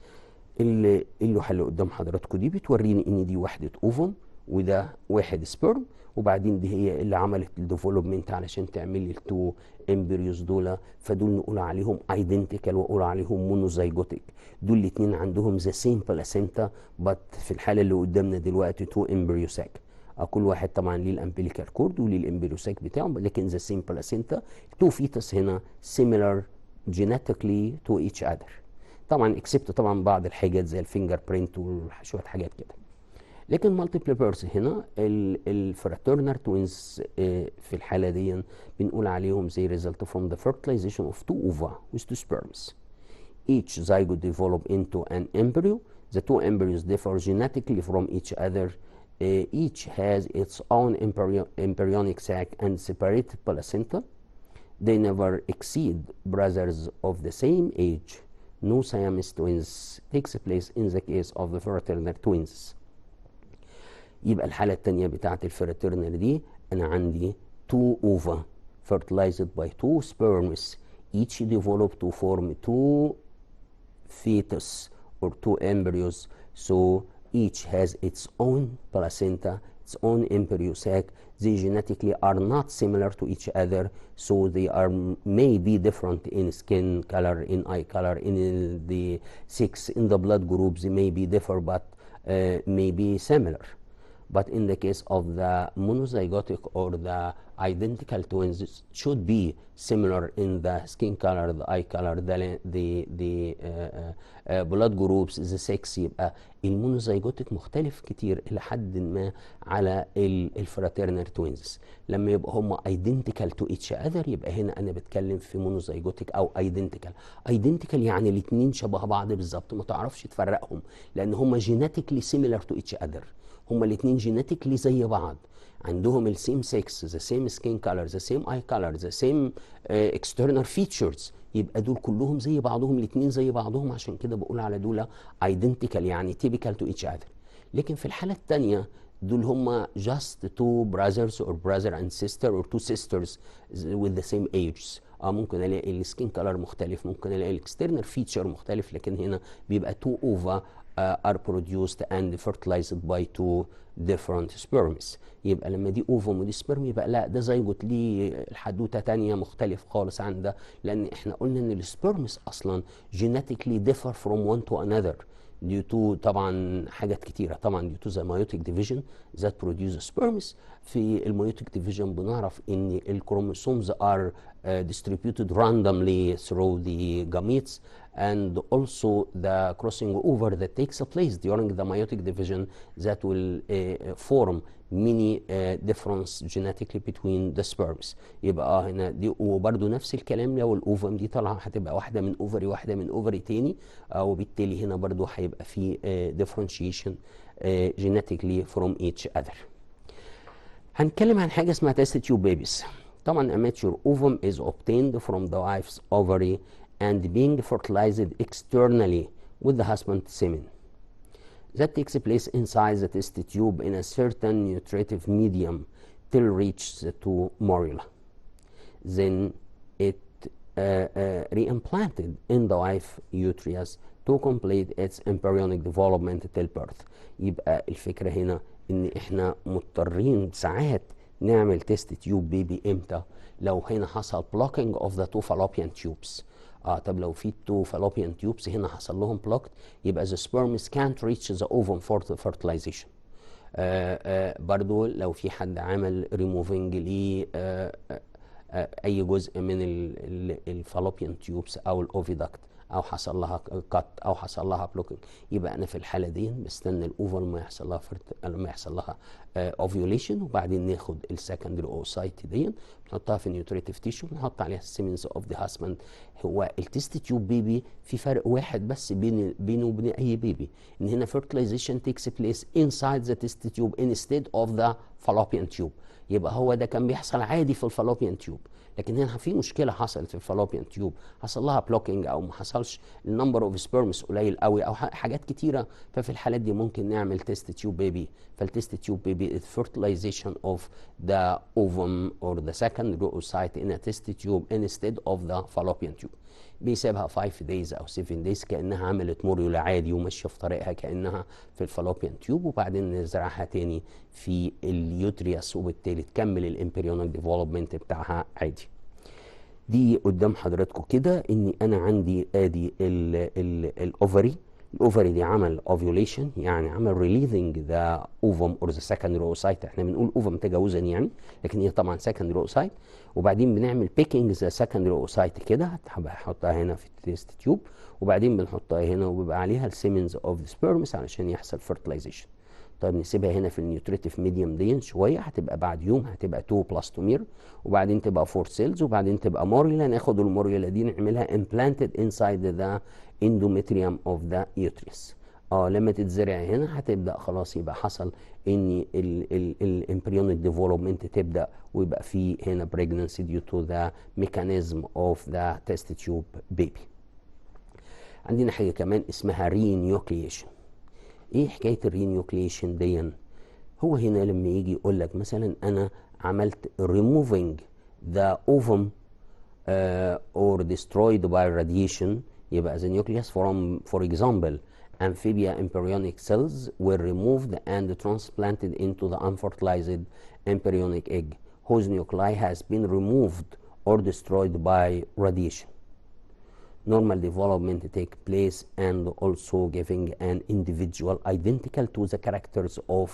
اللوحة اللي قدام حضراتكم دي بتوريني ان دي وحدة اوفم وده واحد سبرم، وبعدين دي هي اللي عملت الديفلوبمنت علشان تعمل لي التو امبريوز دول، فدول نقول عليهم ايدنتيكال واقول عليهم مونوزايجوتيك. دول الاثنين عندهم ذا سيم بلاسينتا، بس في الحاله اللي قدامنا دلوقتي تو امبريو ساك. كل واحد طبعا ليه الامبليكال كورد وليه الامبريو ساك بتاعه، لكن ذا سيم بلاسينتا. تو فيتس هنا سيميلار جينيتيكلي تو ايتش اذر. طبعا اكسبت طبعا بعض الحاجات زي الفينجر برينت وشويه حاجات كده. لكن مالتيبل بيرث هنا الفراترنال توينز في الحاله دي بنقول عليهم زي result from the fertilization of two ova with two sperms. Each zygote develop into an embryo. The two embryos differ genetically from each other. Each has its own embryonic sac and separated placenta. They never exceed brothers of the same age. no Siamese twins takes place in the case of the fraternal twins. يبقى الحالة التانية بتاعت الفراترنال دي أنا عندي 2 ova fertilized by 2 sperms each develop to form 2 fetus or 2 embryos, so each has its own placenta, its own embryo sac. They genetically are not similar to each other, so they are may be different in skin color, in eye color, in the sex, in the blood groups. They may be different, but may be similar. But in the case of the monozygotic or the identical twins, it should be similar in the skin color, the eye color, the blood groups, the sex. يبقى المونوزيجوتيك مختلف كتير إلى حد ما على الفراترنال توينز. لما يبقى هم identical to each other يبقى هنا أنا بتكلم في مونوزيجوتيك أو identical. identical يعني الاتنين شبه بعض بالظبط، ما تعرفش تفرقهم لأن هم genetically similar to each other. هما الاثنين جينيتيكلي زي بعض، عندهم السيم سكس، ذا سيم سكين كولر، ذا سيم اي كولر، ذا سيم اكسترنال فيتشرز، يبقى دول كلهم زي بعضهم، الاثنين زي بعضهم، عشان كده بقول على دول ايدنتيكال يعني تيبيكال تو ايتش اذر. لكن في الحاله الثانيه دول هما just two brothers or brother and sister or two sisters with the same ages. ممكن الاقي السكين كولر مختلف، ممكن الاقي الاكسترنال فيتشر مختلف، لكن هنا بيبقى two ova are produced and fertilized by 2 different sperms. يبقى لما دي اوفم ودي سبرم يبقى لا ده زيجوت ليه الحدوته تانية مختلف خالص عن ده، لان احنا قلنا ان السبرمز اصلا genetically differ from one to another due to طبعا حاجات كتيره، طبعا due to the meiotic division that produce sperms. في الميوتيك ديفيجن بنعرف ان الكروموسومز are distributed randomly through the gametes, and also the crossing over that takes place during the meiotic division that will form many difference genetically between the sperms. يبقى هنا دي وبرده نفس الكلام لو الاوفم دي طالعه هتبقى واحده من اوفري واحده من اوفري تاني، وبالتالي هنا برده هيبقى في differentiation genetically from each other. هنتكلم عن حاجه اسمها test tube babies. طبعا a mature ovum is obtained from the wife's ovary and being fertilized externally with the husband semen. That takes place inside the test tube in a certain nutritive medium till reaches to morula. Then it reimplanted in the wife uterus to complete its embryonic development till birth. يبقى الفكرة هنا ان احنا مضطرين ساعات نعمل تيست تيوب بيبي امتى؟ لو هنا حصل blocking of the two fallopian tubes. طب لو في two fallopian tubes هنا حصل لهم blocked يبقى the sperms can't reach the ovum for the fertilization. برضو لو في حد عمل removing ل اي جزء من الفالوبيان تيوبس او الاوفيدكت او حصل لها كات او حصل لها بلوكينج، يبقى انا في الحاله دي بستنى الاوفر ما يحصل لها لما يحصل لها اوفيوليشن، وبعدين ناخد السكندري اوسايت دي نحطها في النيوتريتيف تيشو ونحط عليها السيمنز اوف ذا هاسبند. هو التيست تيوب بيبي في فرق واحد بس بينه وبين اي بيبي، ان هنا fertilization takes place inside the test tube instead of the fallopian tube. يبقى هو ده كان بيحصل عادي في الفالوبيان تيوب، لكن هنا في مشكله حصلت في الفالوبيان تيوب، حصل لها بلوكينج او ما حصلش النمبر اوف سبيرمز قليل قوي او حاجات كتيره، ففي الحالات دي ممكن نعمل تيست تيوب بيبي. فالتيست تيوب بيبي is fertilization of the ovum or the secondary oocyte in a test tube instead of the fallopian tube. بيسيبها 5 days او 7 days كانها عملت موريولا عادي وماشيه في طريقها كانها في الفالوبيان تيوب، وبعدين نزرعها تاني في اليوترياس وبالتالي تكمل الامبريونال ديفلوبمنت بتاعها عادي. دي قدام حضراتكم كده ان انا عندي ادي الاوفري. الاوفري دي عمل اوفيوليشن يعني عمل ريليزنج ذا اوفم اور ذا سكندري اوسايت. احنا بنقول اوفم تجاوزا يعني، لكن هي طبعا سكندري اوسايت. وبعدين بنعمل بيكينج ذا سكندري اوسايت كده، هحطها هنا في التيست تيوب، وبعدين بنحطها هنا وبيبقى عليها السيمنز اوف ذا سبيرمز علشان يحصل فيرتلايزيشن. طيب نسيبها هنا في النيوتريتيف ميديوم دي شويه، هتبقى بعد يوم هتبقى 2 بلاستومير، وبعدين تبقى 4 سيلز، وبعدين تبقى موريولا. ناخد الموريولا دي نعملها امبلانتد انسايد ذا اندوميتريوم اوف ذا يوتريس. لما تتزرع هنا هتبدا خلاص يبقى حصل ان الامبريونيك ديفلوبمنت تبدا، ويبقى في هنا بريجننسي ديو تو ذا ميكانيزم اوف ذا تيست تيوب بيبي. عندنا حاجه كمان اسمها رينيوكليشن. ايه حكايه الرينيوكليشن دي؟ هو هنا لما يجي يقول لك مثلا انا عملت removing the ovum or destroyed by radiation، يبقى the nucleus from, for example, amphibia embryonic cells were removed and transplanted into the unfertilized embryonic egg whose nuclei has been removed or destroyed by radiation. Normal development take place and also giving an individual identical to the characters of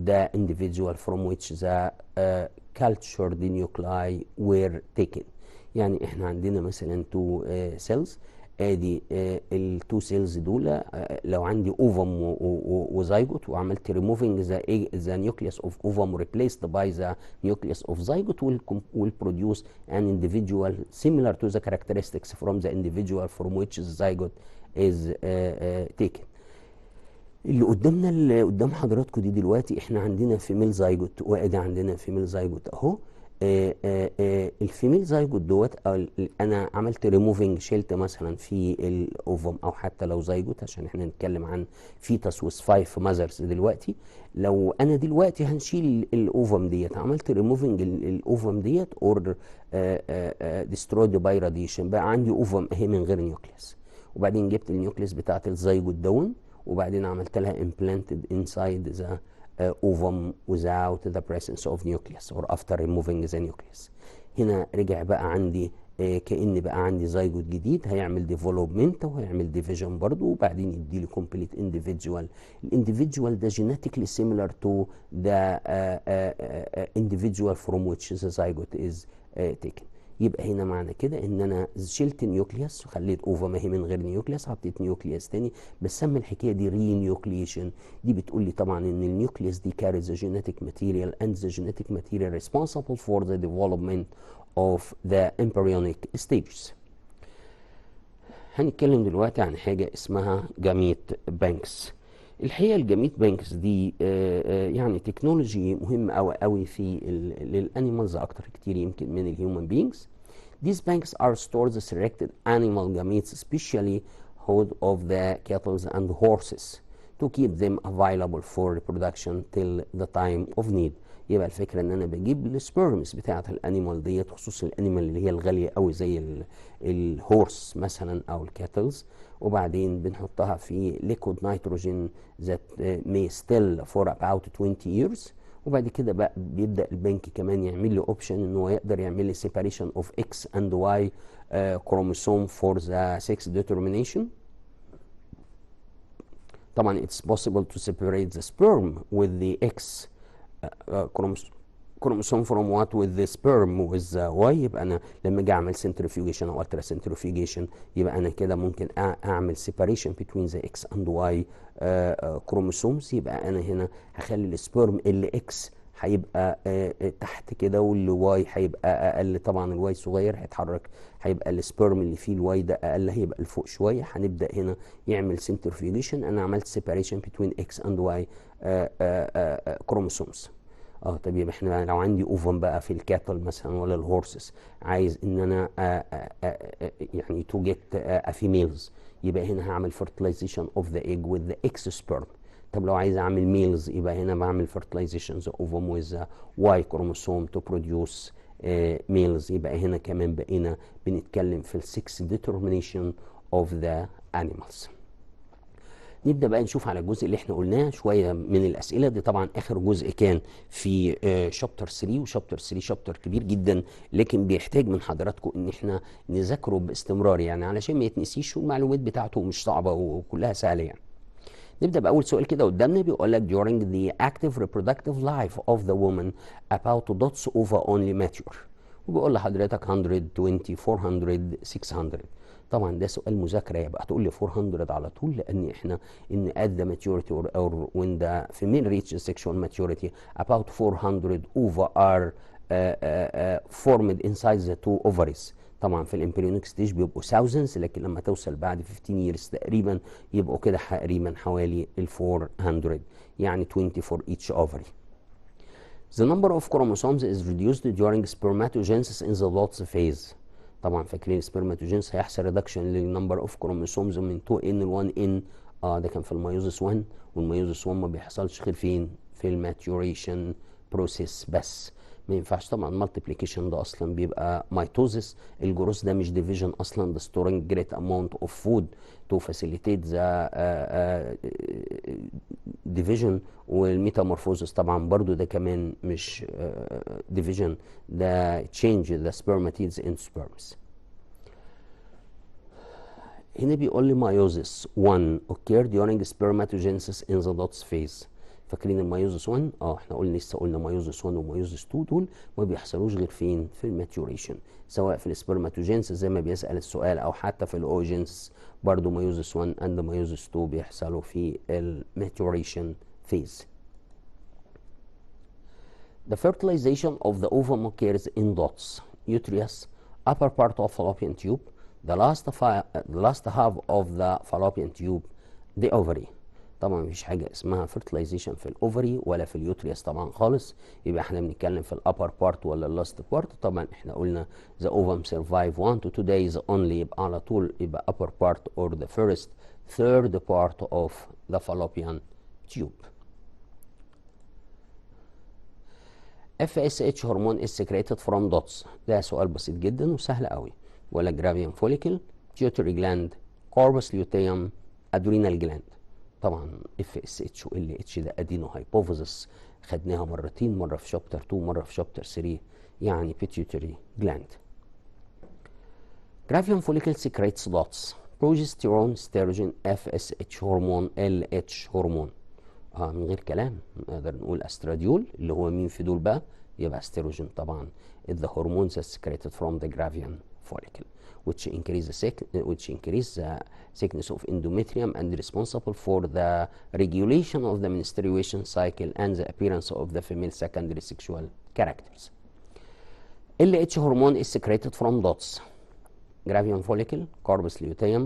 the individual from which the cultured nuclei were taken. يعني احنا عندنا مثلا تو سيلز، ادي التو سيلز دول لو عندي اوفم وزيجوت وعملت ريموفينج ذا نيوكليوس اوف اوفم وريبليسد باي ذا نيوكليوس اوف زيجوت will produce an individual similar to the characteristics from the individual from which the zygote is taken. اللي قدامنا اللي قدام حضراتكم دي دلوقتي احنا عندنا فيميل زيجوت، وادي عندنا فيميل زيجوت اهو. الفيميل زيجوت دوت انا عملت ريموفينج، شلت مثلا في الاوفم او حتى لو زيجوت عشان احنا نتكلم عن فيتاس ويز 5 ماذرز دلوقتي. لو انا دلوقتي هنشيل الاوفم ديت، عملت ريموفينج الاوفم ديت اور ديسترويد باي راديشن، بقى عندي اوفم اهي من غير نيوكليس، وبعدين جبت النيوكليس بتاعت الزيجوت دون وبعدين عملت لها implanted inside the ovum without the presence of nucleus or after removing the nucleus. هنا رجع بقى عندي كأن بقى عندي زيجوت جديد هيعمل development وهيعمل division برضو، وبعدين يدي لي complete individual. الانديفيدوال ده genetically similar to the individual from which the zygote is taken. يبقى هنا معنى كده ان انا شلت النيوكليوس وخليت اوفا ما هي من غير نيوكليوس، حطيت نيوكليوس تاني، بسمي الحكايه دي رينيوكليشن. دي بتقول لي طبعا ان النيوكليوس دي carries the genetic material and the genetic material responsible for the development of the embryonic stages. هنتكلم دلوقتي عن حاجه اسمها جاميت بانكس. الحقيقه الجاميت بانكس دي يعني تكنولوجي مهم قوي قوي في للانيمالز اكتر كتير يمكن من الهيومن بينجز. These banks are stored the selected animal gametes, especially those of the cattle and horses, to keep them available for reproduction till the time of need. يبقى الفكره ان انا بجيب السبيرمز بتاعه الانيمال ديت، خصوصا الانيمال اللي هي الغاليه قوي زي الهورس مثلا او الكاتلز، وبعدين بنحطها في liquid nitrogen that may still for about 20 years. وبعد كده بقى بيبدا البنك كمان يعمل لي اوبشن ان هو يقدر يعمل لي separation of X and Y chromosome for the sex determination. طبعا it's possible to separate the sperm with the X chromosome from what with the sperm with the Y. يبقى انا لما اجي اعمل centrifugation او ultra centrifugation يبقى انا كده ممكن اعمل separation between the X and Y chromosomes. يبقى انا هنا هخلي السبرم اللي X هيبقى تحت كده واللي واي هيبقى اقل. طبعا الواي صغير هيتحرك، هيبقى السبرم اللي فيه الواي ده اقل، هيبقى لفوق شويه. هنبدا هنا يعمل سنترفيوجيشن. انا عملت سيباريشن بين اكس اند واي كروموسومز. طب يبقى احنا لو عندي اوفن بقى في الكاتل مثلا ولا الهورسز، عايز ان انا يعني تو جيت فيميلز، يبقى هنا هعمل fertilization of the egg with the X sperm. طب لو عايز اعمل ميلز يبقى هنا بعمل fertilization the ovum with the Y chromosome to produce males. يبقى هنا كمان بقينا بنتكلم في السكس determination of the animals. نبدا بقى نشوف على الجزء اللي احنا قلناه شويه من الاسئله دي. طبعا اخر جزء كان في شابتر 3، وشابتر 3 شابتر كبير جدا، لكن بيحتاج من حضراتكم ان احنا نذاكره باستمرار يعني علشان ما يتنسيش، والمعلومات بتاعته مش صعبه وكلها سهله يعني. نبدأ بأول سؤال كده قدامنا، بيقول لك during the active reproductive life of the woman about dots ova only mature. وبيقول لحضرتك 120 400 600. طبعا ده سؤال مذاكرة، يبقى هتقول لي 400 على طول، لأن احنا إن at the maturity or when the female reaches sexual maturity about 400 ova are formed inside the two ovaries. طبعا في الامبريونيك ستيج بيبقوا thousands، لكن لما توصل بعد 15 years تقريبا يبقوا كده تقريبا حوالي ال 400، يعني 20 for each ovary. The number of chromosomes is reduced during spermatogenesis in the Lotz phase. طبعا فاكرين السبرماتوجينس هيحصل ريدكشن للنمبر اوف كروموسومز من 2 ان ل 1 ان. ده كان في الميوزس 1، والميوزس 1 ما بيحصلش غير فين؟ في الماتيوريشن بروسيس بس. ما ينفعش طبعا مالتيبليكيشن، ده اصلا بيبقى ميتوزس. الجروس ده مش ديفيجن اصلا، ده ستورنج جريت اماونت اوف فود تو فاسيليتيت ذا ديفيجن. والميتامورفوزس طبعا برضو ده كمان مش ديفيجن، ده تشينج ذا سبرماتيدز ان سبرمز. هنا بيقول لي مايوزس 1 occur during spermatogenesis in the dots phase. فاكرين المايوزس 1؟ احنا لسه قلنا مايوزس 1 ومايوزس 2 دول ما بيحصلوش غير فين؟ في الماتيوريشن، سواء في السبرماتوجينسيس زي ما بيسأل السؤال او حتى في الاوجينسيس برضو مايوزس 1 and مايوزس 2 بيحصلوا في الماتيوريشن phase. The fertilization of the ovum occurs in dots, uterus, upper part of fallopian tube, the last half of the fallopian tube, the ovary. طبعا مفيش حاجه اسمها fertilization في الاوفري ولا في اليوتريس طبعا خالص، يبقى احنا بنتكلم في الابر بارت ولا اللاست بارت. طبعا احنا قلنا the ovum survive 1 to 2 days only، يبقى على طول يبقى upper part or the first third part of the fallopian tube. FSH هرمون is secreted from dots. ده سؤال بسيط جدا وسهل قوي. ولا جرافيان فوليكل، pituitary gland، corpus luteum، adrenal gland. طبعا FSH و LH ده ادينو هايبوفيزس، خدناها مرتين، مره في شابتر 2 مره في شابتر 3، يعني pituitary gland. Gravian follicle secretes dots، progesterone، estrogen، FSH هرمون، LH هرمون. من غير كلام نقدر نقول استراديول، اللي هو مين في دول بقى؟ يبقى استروجين طبعا. the hormones that secreted from the Gravian follicle which increase the thickness of endometrium and responsible for the regulation of the menstruation cycle and the appearance of the female secondary sexual characters. LH hormone is secreted from dots: Gravian follicle, corpus luteum,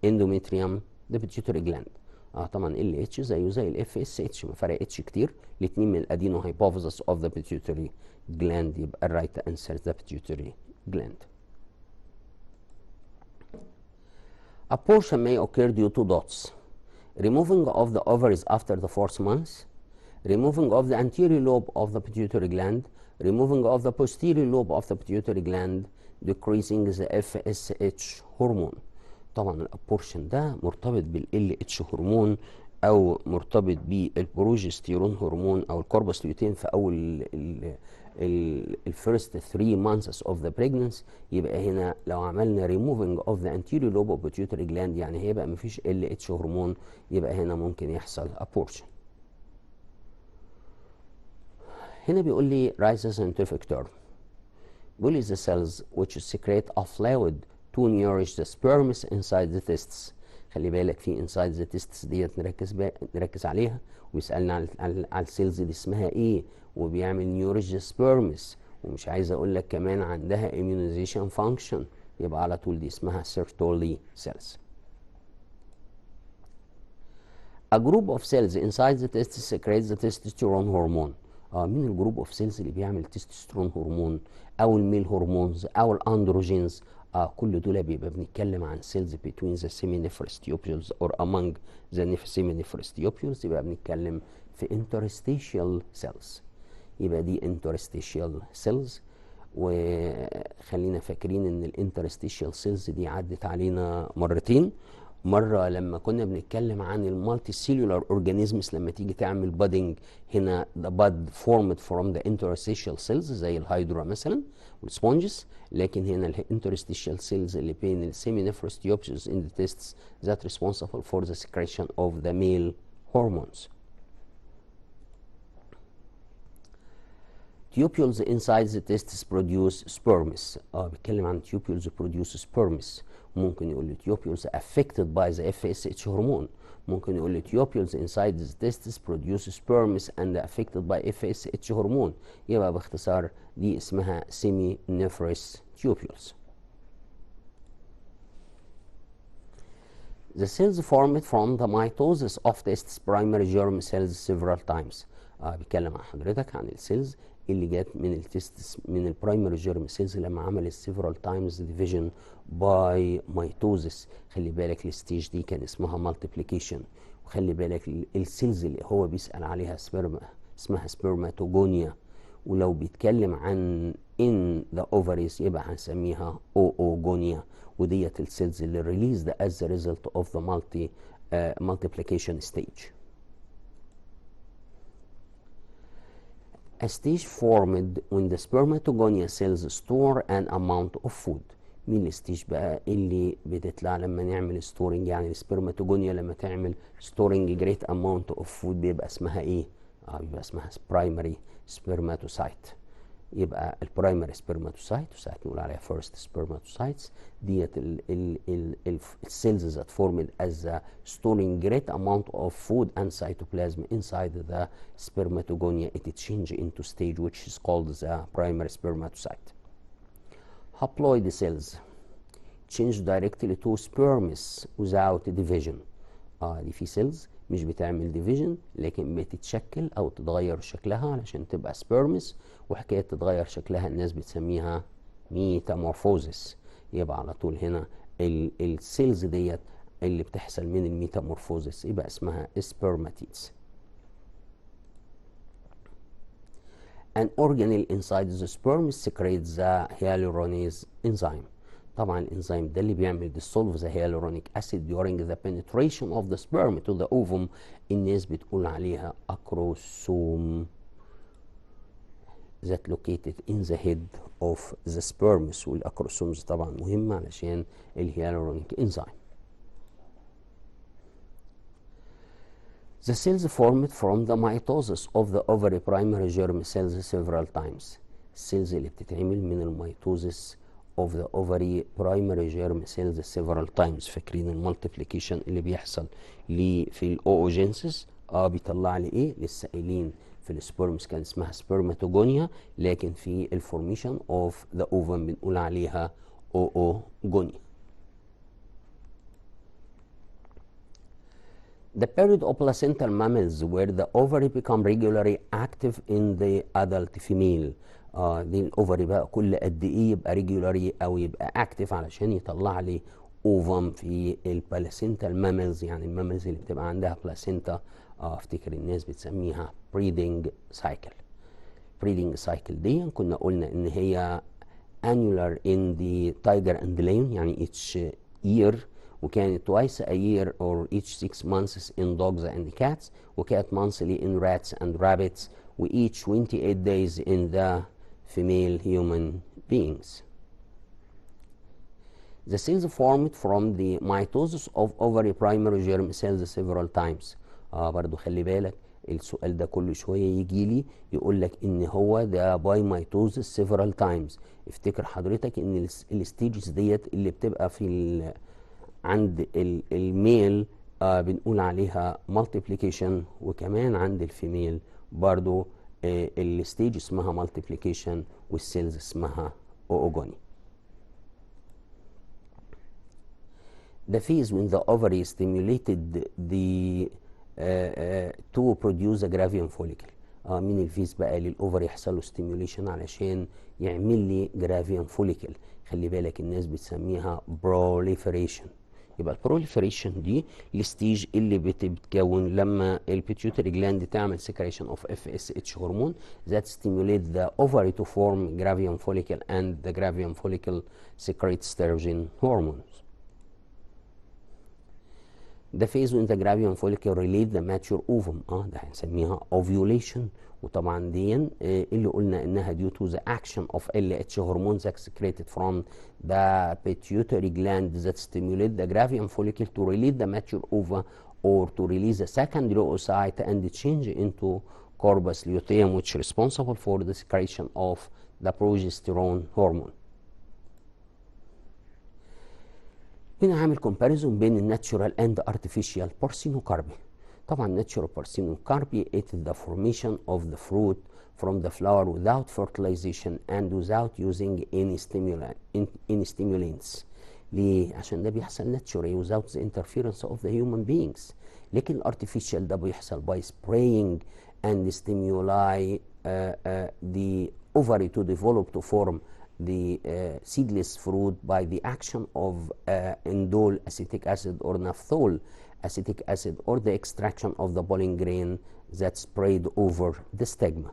endometrium, the pituitary gland. طبعا LH زيه زي الاف اس اتش، ما فرقتش كتير، الاثنين من الادينو هايبوفيزس اوف ذا pituitary gland، يبقى الرايت انسر ذا pituitary gland. Abortion may occur due to dots: removing of the ovaries after the 4th month, removing of the anterior lobe of the pituitary gland, removing of the posterior lobe of the pituitary gland, decreasing the FSH hormone. طبعا الابورشن ده مرتبط بالال اتش هرمون او مرتبط بالبروجستيرون هرمون او الكوربس ليوتين في اول الفيرست 3 مانثس اوف ذا بريجننسي. يبقى هنا لو عملنا ريموفنج اوف ذا انتيريور لوب اوف بيتيوتري جلاند، يعني هيبقى مفيش ال اتش هرمون، يبقى هنا ممكن يحصل ابورشن. هنا بيقول لي رايز ساينتفك تيرم، بيقول لي the cells which secrete a fluid to nourish the sperms inside the testes. خلي بالك في inside the testes ديت نركز عليها، ويسألنا على السيلز دي اسمها ايه، وبيعمل nourish the sperms، ومش عايز اقول لك كمان عندها immunization function، يبقى على طول دي اسمها Sertoli cells. A group of cells inside the testes secretes the testosterone hormone. مين الجروب اوف سيلز اللي بيعمل تستوستيرون هرمون او الميل هرمونز او الاندروجينز؟ كل دول بيبقى بنتكلم عن cells between the seminiferous tubules or among the seminiferous tubules، يبقى بنتكلم في interstitial cells، يبقى دي interstitial cells. وخلينا فاكرين ان الانترستيشيال سيلز دي عدت علينا مرتين، مرة لما كنا بنتكلم عن المالتي سيلولار اورجانيزمز، لما تيجي تعمل بادنج هنا the bud formed from the interstitial cells زي الهيدرا مثلا والسبونجز، لكن هنا الانترستيشيال سيلز اللي بين السيمينيفرس تيوبسز in the testes that responsible for the secretion of the male hormones. Tubules inside the testes produce sperms. بيتكلم عن tubules produce sperms. ممكن يقول لي tubules affected by the FSH hormone. ممكن يقول لي tubules inside the testes produce sperms and affected by FSH hormone. يبقى باختصار دي اسمها seminiferous tubules. The cells formed from the mitosis of testes primary germ cells several times. بيتكلم عن حضرتك عن السيلز اللي جت من التستس من البرايمري جيرم سيلز لما عملت several times division by mitosis. خلي بالك الستيج دي كان اسمها multiplication. وخلي بالك السيلز اللي هو بيسأل عليها اسمها سبرماتوجونيا. ولو بيتكلم عن in the ovaries يبقى هنسميها oogonia. وديت السيلز اللي released as a result of the multiplication stage. A stage formed when the spermatogonia cells store an amount of food. مين الستيج بقى اللي بتطلع لما نعمل ستورنج؟ يعني السبرماتوجونيا لما تعمل ستورنج جريت اماونت اوف فود بيبقى اسمها ايه؟ بيبقى اسمها برايمري سبرماتوسايت. يبقى البرايمري سبرماتوسايت وساعات نقول عليها فيرست سبرماتوسايتس ديت السيلز that formed as a storing great amount of food and cytoplasm inside the spermatogonia. It change into stage which is called the primary spermatocyte. Haploid cells change directly to sperms without division. دي في سيلز مش بتعمل ديفيجن لكن بتتشكل او تتغير شكلها علشان تبقى سبيرمز. وحكايه تتغير شكلها الناس بتسميها ميتامورفوزس. يبقى على طول هنا السيلز ديت اللي بتحصل من الميتامورفوزس يبقى اسمها سبرماتيدز. An organelle inside the sperm secretes the hyaluronase enzyme. طبعا الانزيم ده اللي بيعمل dissolve the hyaluronic acid during the penetration of the sperm to the ovum. الناس بتقول عليها acrosome that located in the head of the sperms. والاكروسومز طبعا مهمة علشان الهيالورونيك انزيم. The cells formed from the mitosis of the ovary primary germ cells several times. السيلز اللي بتتعمل من الميتوزس of the ovary primary germ cells several times. فاكرين المالتيبليكيشن اللي بيحصل لي في الاوجينسيس بيطلع لي ايه؟ للسائلين في السبرمز كان اسمها سبرماتوجونيا، لكن في الفورميشن اوف ذا اوفم بنقول عليها oogonia. The period of placental mammals where the ovary become regularly active in the adult female. دي الاوفري بقى كل قد ايه يبقى ريجولاري او يبقى اكتف علشان يطلع لي اوفم في البلاسنتال ماملز. يعني الماملز اللي بتبقى عندها بلاسنتا افتكر الناس بتسميها بريدنج سايكل. بريدنج سايكل دي كنا قلنا ان هي annular in the tiger and lion يعني each year، وكانت twice a year or each 6 months in dogs and cats، وكانت monthly in rats and rabbits، و each 28 days in the female human beings. The cells formed from the mitosis of ovary primary germ cells several times. برضو خلي بالك السؤال ده كل شوية يجي لي يقول لك ان هو ده by mitosis several times. افتكر حضرتك ان الستيجز ديت اللي بتبقى في عند الميل بنقول عليها multiplication، وكمان عند الفيميل برضو الستيج اسمها multiplication والسيلز اسمها oogonia. The phase when the ovary stimulated the to produce a gravium follicle. من الفيز بقى للاوفري يحصل له stimulation علشان يعمل لي gravium follicle. خلي بالك الناس بتسميها proliferation. يبقى البروليفريشن دي الستيج اللي بتتكون لما البيتيوتري جلاند تعمل secretion of FSH هرمون that stimulate the ovary to form gravium follicle and the gravium follicle secretes estrogen hormones. The phase when the gravium follicle release the mature ovum ده هنسميها ovulation. وطبعا دي اللي قلنا انها due to the action of LH hormones that secreted from the pituitary gland that stimulate the gravium follicle to release the mature ova or to release the secondary oocyte and change into corpus luteum which is responsible for the secretion of the progesterone hormone. هنا عامل كومباريزون بين الناتشورال اند ارتفيشال بارسينوكاربي. طبعا ناتشورال بارسينوكاربي it is the formation of the fruit from the flower without fertilization and without using any stimulants. ليه؟ عشان ده بيحصل ناتشورال without the interference of the human beings. لكن الارتفيشال ده بيحصل by spraying and stimuli the ovary to develop to form the seedless fruit by the action of indole acetic acid or naphthol acetic acid or the extraction of the pollen grain that spread over the stigma.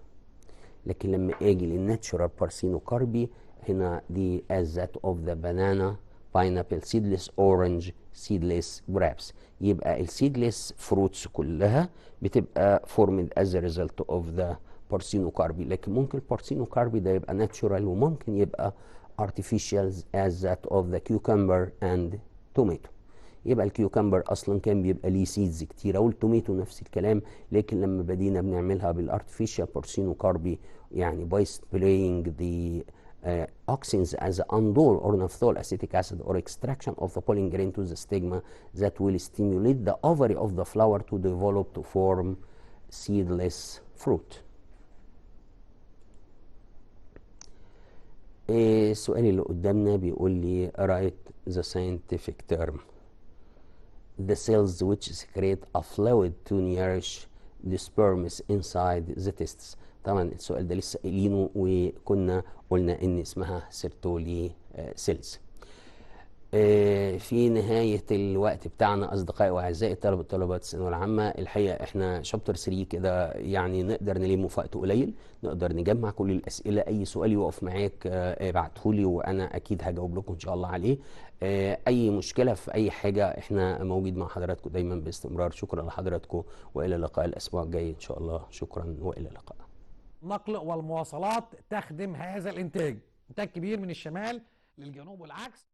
لكن لما اجي للناتشورال بارثينوكاربي هنا دي as that of the banana, pineapple, seedless orange, seedless grapes. يبقى السيدلess fruits كلها بتبقى formed as a result of the بارثينوكاربي. لكن ممكن البارثينوكاربي ده يبقى ناتشورال وممكن يبقى artificial as that of the cucumber and tomato. يبقى الكيوكمبر اصلا كان بيبقى ليه سيدز كتيره والتوميتو نفس الكلام، لكن لما بدينا بنعملها بالارتفيشال بارثينوكاربي يعني by spraying the auxins as andol or naphthol acetic acid or extraction of the pollen grain to the stigma that will stimulate the ovary of the flower to develop to form seedless fruit. السؤال اللي قدامنا بيقول لي write the scientific term the cells which secrete a fluid to nourish the sperms inside the testes. طبعا السؤال ده لسه قايلينه وكنا قلنا ان اسمها سيرتولي سيلز. في نهاية الوقت بتاعنا أصدقائي وأعزائي طلبة الثانوية العامة، الحقيقة إحنا شابتر 3 كده يعني نقدر نلمه في وقت قليل، نقدر نجمع كل الأسئلة. أي سؤال يقف معاك ابعتهولي وأنا أكيد هجاوب لكم إن شاء الله عليه. أي مشكلة في أي حاجة إحنا موجود مع حضراتكم دايما باستمرار. شكرا لحضراتكم وإلى اللقاء الأسبوع الجاي إن شاء الله. شكرا وإلى اللقاء. النقل والمواصلات تخدم هذا الإنتاج، إنتاج كبير من الشمال للجنوب والعكس.